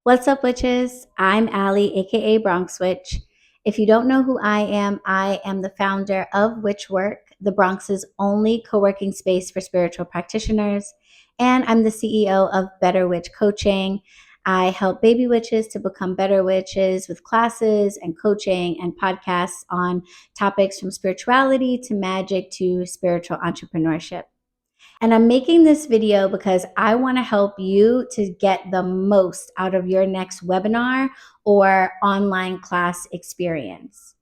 What's up, witches? I'm Allie, aka Bronx Witch. If you don't know who I am the founder of Witch Work, the Bronx's only co working space for spiritual practitioners, and I'm the CEO of BetterWitch Coaching. I help baby witches to become better witches with classes and coaching and podcasts on topics from spirituality to magic to spiritual entrepreneurship. And I'm making this video because I want to help you to get the most out of your next webinar or online class experience.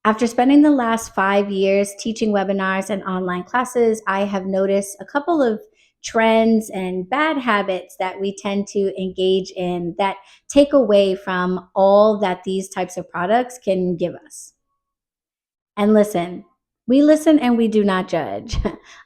After spending the last 5 years teaching webinars and online classes, I have noticed a couple of trends and bad habits that we tend to engage in that take away from all that these types of products can give us. And listen, we listen and we do not judge.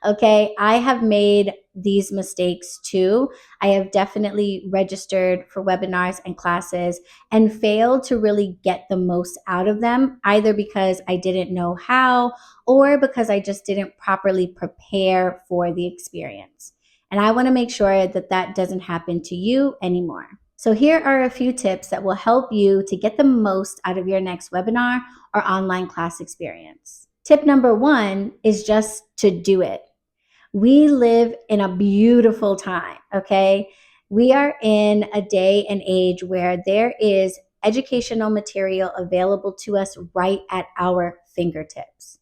Okay. I have made these mistakes too. I have definitely registered for webinars and classes and failed to really get the most out of them, either because I didn't know how or because I just didn't properly prepare for the experience. And I want to make sure that that doesn't happen to you anymore. So here are a few tips that will help you to get the most out of your next webinar or online class experience. Tip number one is just to do it. We live in a beautiful time, okay? We are in a day and age where there is educational material available to us right at our fingertips.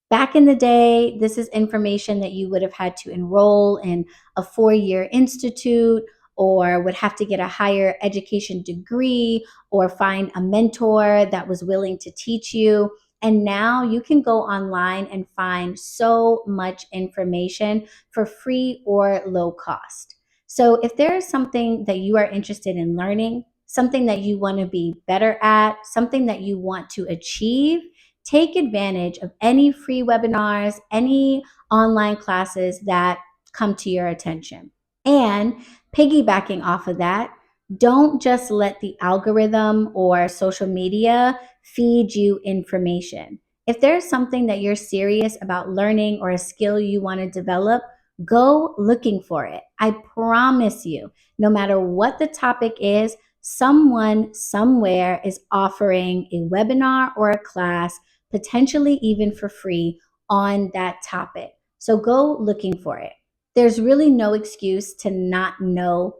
Back in the day, this is information that you would have had to enroll in a 4-year institute or would have to get a higher education degree or find a mentor that was willing to teach you. And now you can go online and find so much information for free or low cost. So if there is something that you are interested in learning, something that you want to be better at, something that you want to achieve, take advantage of any free webinars, any online classes that come to your attention. And piggybacking off of that, don't just let the algorithm or social media feed you information. If there's something that you're serious about learning or a skill you want to develop, go looking for it. I promise you, no matter what the topic is, someone somewhere is offering a webinar or a class, potentially even for free, on that topic. So go looking for it. There's really no excuse to not know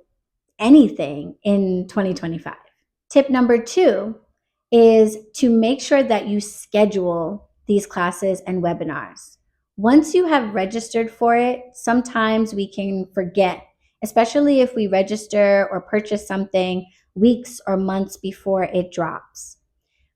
anything in 2025. Tip number two is to make sure that you schedule these classes and webinars. Once you have registered for it, sometimes we can forget, especially if we register or purchase something weeks or months before it drops.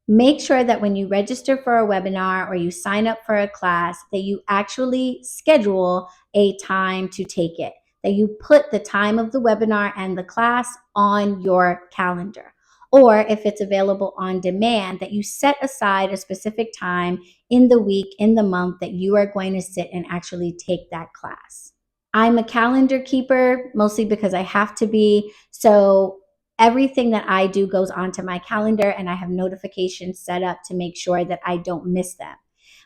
Make sure that when you register for a webinar or you sign up for a class, that you actually schedule a time to take it, that you put the time of the webinar and the class on your calendar. Or if it's available on demand, that you set aside a specific time in the week, in the month that you are going to sit and actually take that class. I'm a calendar keeper, mostly because I have to be. So everything that I do goes onto my calendar and I have notifications set up to make sure that I don't miss them.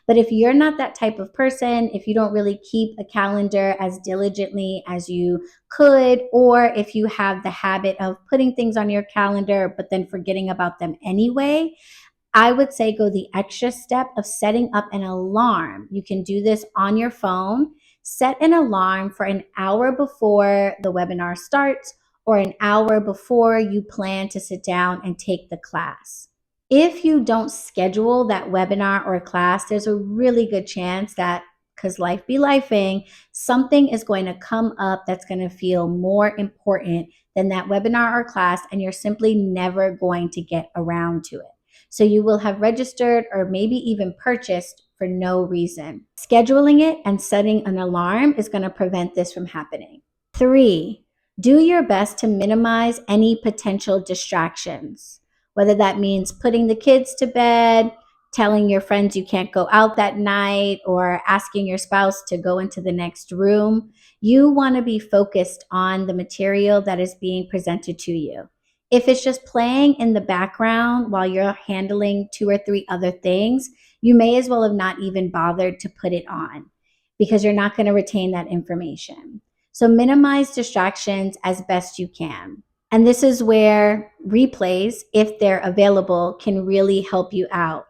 But if you're not that type of person, if you don't really keep a calendar as diligently as you could, or if you have the habit of putting things on your calendar but then forgetting about them anyway, I would say go the extra step of setting up an alarm. You can do this on your phone. Set an alarm for an hour before the webinar starts or an hour before you plan to sit down and take the class. If you don't schedule that webinar or class, there's a really good chance that, because life be lifing, something is going to come up that's going to feel more important than that webinar or class, and you're simply never going to get around to it. So you will have registered or maybe even purchased for no reason. Scheduling it and setting an alarm is going to prevent this from happening. 3, do your best to minimize any potential distractions, whether that means putting the kids to bed, telling your friends you can't go out that night, or asking your spouse to go into the next room. You want to be focused on the material that is being presented to you. If it's just playing in the background while you're handling 2 or 3 other things, you may as well have not even bothered to put it on because you're not going to retain that information. So minimize distractions as best you can. And this is where replays, if they're available, can really help you out.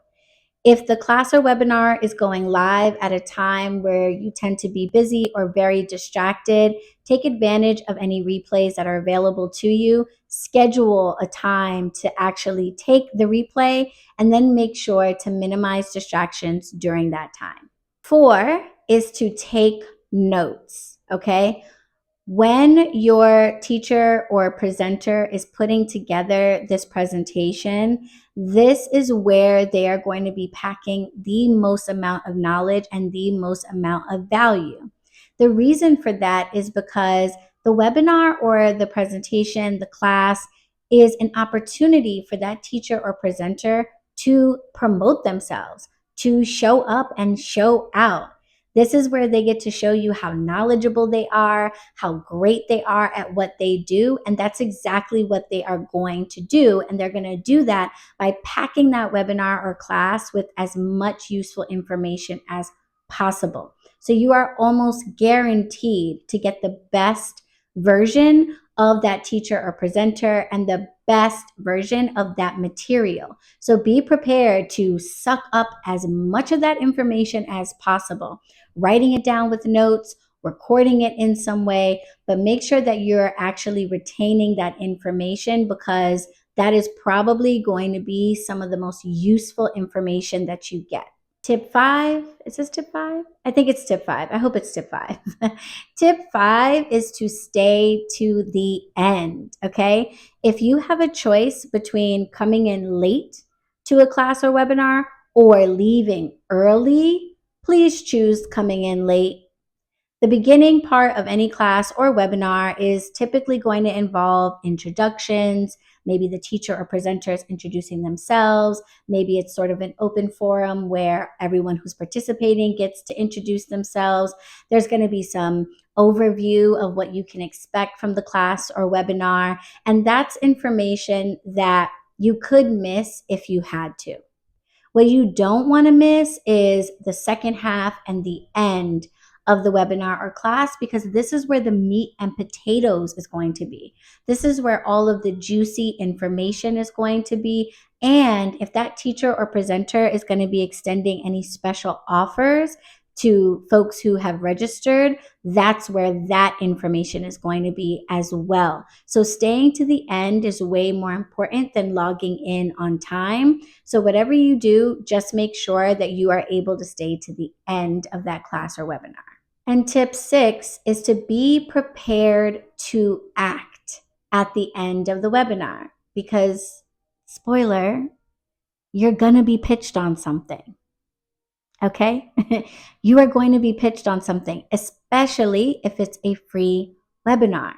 If the class or webinar is going live at a time where you tend to be busy or very distracted, take advantage of any replays that are available to you. Schedule a time to actually take the replay and then make sure to minimize distractions during that time. 4 is to take notes, okay? When your teacher or presenter is putting together this presentation, this is where they are going to be packing the most amount of knowledge and the most amount of value. The reason for that is because the webinar or the presentation, the class, is an opportunity for that teacher or presenter to promote themselves, to show up and show out. This is where they get to show you how knowledgeable they are, how great they are at what they do. And that's exactly what they are going to do. And they're going to do that by packing that webinar or class with as much useful information as possible. So you are almost guaranteed to get the best version of that teacher or presenter and the best version of that material. So be prepared to suck up as much of that information as possible, writing it down with notes, recording it in some way, but make sure that you're actually retaining that information, because that is probably going to be some of the most useful information that you get. Tip 5, is this tip 5? I think it's tip 5. I hope it's tip 5. Tip 5 is to stay to the end, okay? If you have a choice between coming in late to a class or webinar or leaving early, please choose coming in late. The beginning part of any class or webinar is typically going to involve introductions. Maybe the teacher or presenter is introducing themselves. Maybe it's sort of an open forum where everyone who's participating gets to introduce themselves. There's going to be some overview of what you can expect from the class or webinar. And that's information that you could miss if you had to. What you don't want to miss is the second half and the end of the webinar or class, because this is where the meat and potatoes is going to be. This is where all of the juicy information is going to be. And if that teacher or presenter is going to be extending any special offers to folks who have registered, that's where that information is going to be as well. So staying to the end is way more important than logging in on time. So whatever you do, just make sure that you are able to stay to the end of that class or webinar. And tip 6 is to be prepared to act at the end of the webinar, because, spoiler, you're going to be pitched on something. Okay? You are going to be pitched on something, especially if it's a free webinar.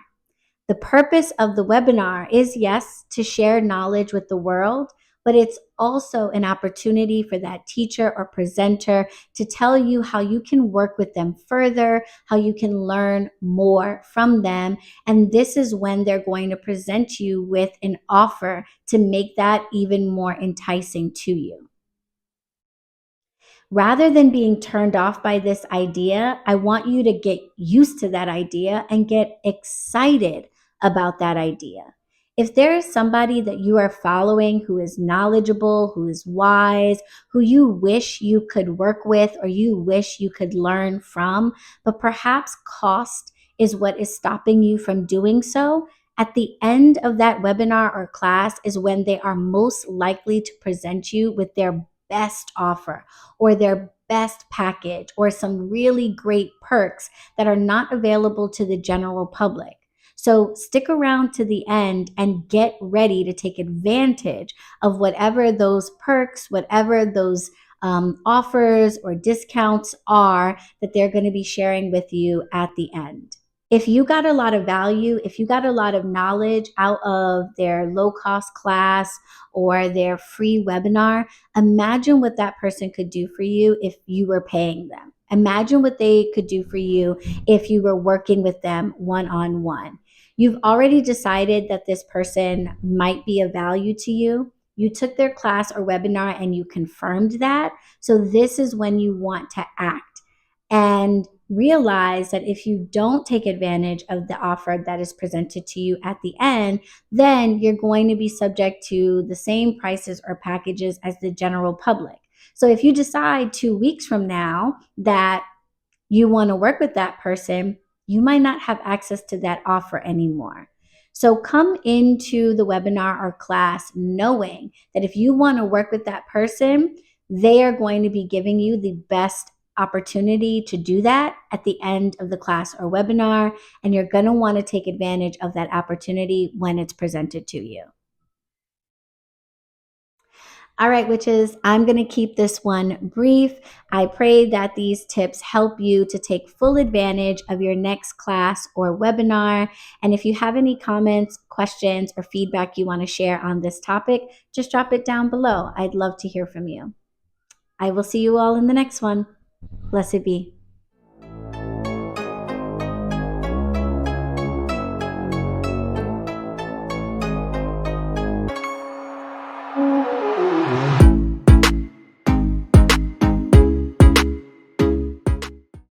The purpose of the webinar is, yes, to share knowledge with the world, but it's also an opportunity for that teacher or presenter to tell you how you can work with them further, how you can learn more from them. And this is when they're going to present you with an offer to make that even more enticing to you. Rather than being turned off by this idea, I want you to get used to that idea and get excited about that idea. If there is somebody that you are following who is knowledgeable, who is wise, who you wish you could work with or you wish you could learn from, but perhaps cost is what is stopping you from doing so, at the end of that webinar or class is when they are most likely to present you with their best offer or their best package or some really great perks that are not available to the general public. So stick around to the end and get ready to take advantage of whatever those perks, whatever those offers or discounts are that they're going to be sharing with you at the end. If you got a lot of value, if you got a lot of knowledge out of their low-cost class or their free webinar, imagine what that person could do for you if you were paying them. Imagine what they could do for you if you were working with them one-on-one. You've already decided that this person might be of value to you. You took their class or webinar and you confirmed that. So this is when you want to act. And realize that if you don't take advantage of the offer that is presented to you at the end, then you're going to be subject to the same prices or packages as the general public. So if you decide 2 weeks from now that you want to work with that person, you might not have access to that offer anymore. So come into the webinar or class knowing that if you want to work with that person, they are going to be giving you the best opportunity to do that at the end of the class or webinar, and you're going to want to take advantage of that opportunity when it's presented to you. All right, witches, I'm going to keep this one brief. I pray that these tips help you to take full advantage of your next class or webinar. And if you have any comments, questions, or feedback you want to share on this topic, just drop it down below. I'd love to hear from you. I will see you all in the next one. Blessed be.